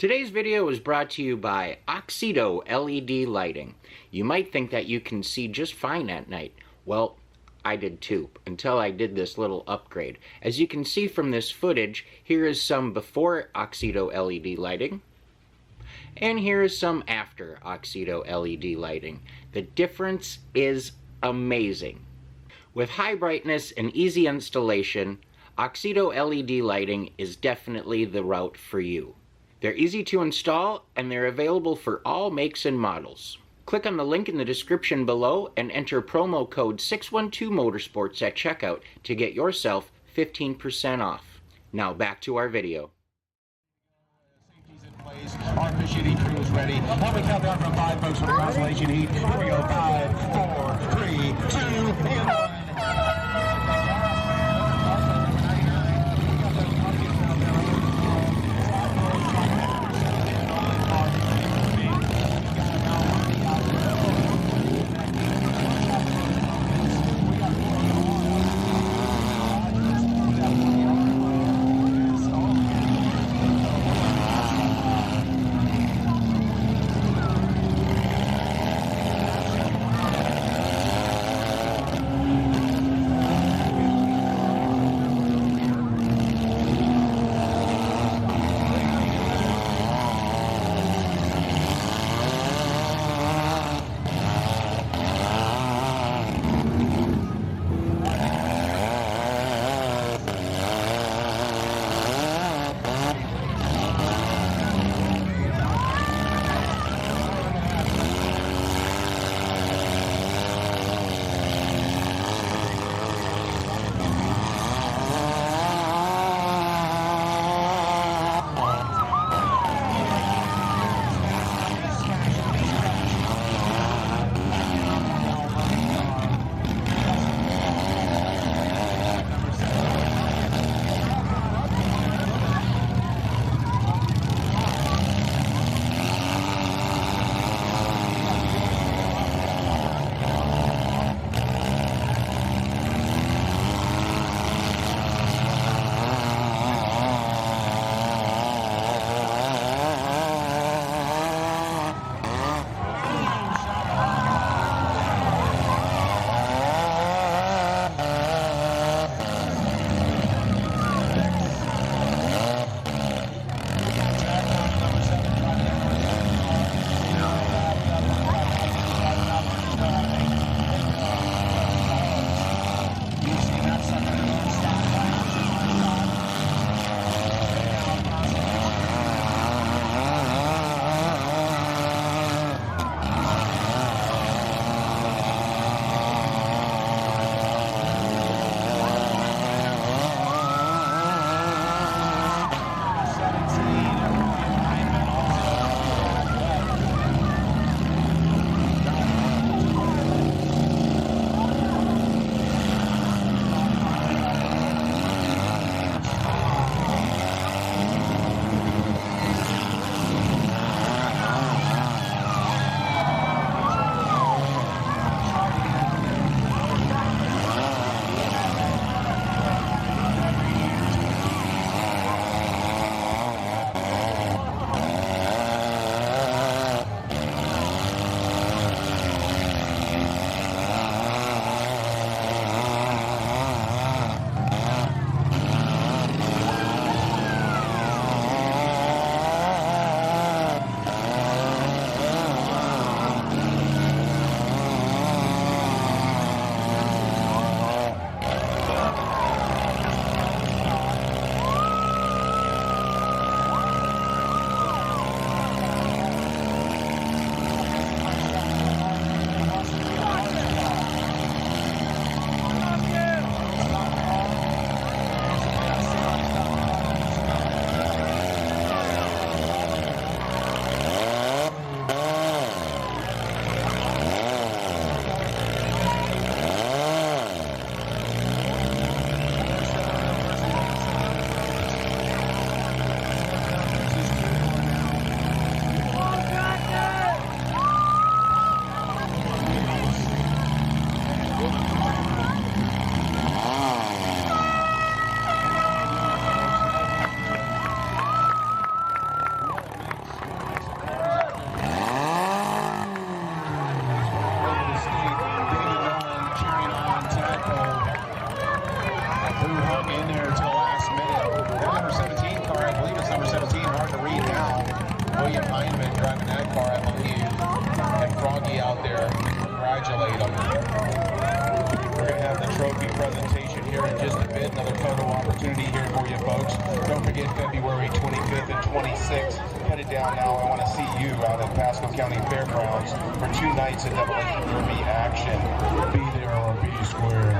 Today's video is brought to you by Oxido LED lighting. You might think that you can see just fine at night. Well, I did too, until I did this little upgrade. As you can see from this footage, here is some before Oxido LED lighting, and here is some after Oxido LED lighting. The difference is amazing. With high brightness and easy installation, Oxido LED lighting is definitely the route for you. They're easy to install, and they're available for all makes and models. Click on the link in the description below and enter promo code 612motorsports at checkout to get yourself 15% off. Now back to our video. Safety's in place. Our mission heat crew is ready. When we count down from 5 folks for the Consolation heat, here we go. 5, 4, 3, 2, and 1. presentation here in just a bit. Another photo opportunity here for you folks. Don't forget February 25th and 26th. Headed down now. I want to see you out at Pasco County Fairgrounds for 2 nights of demolition derby action. Be there or be square.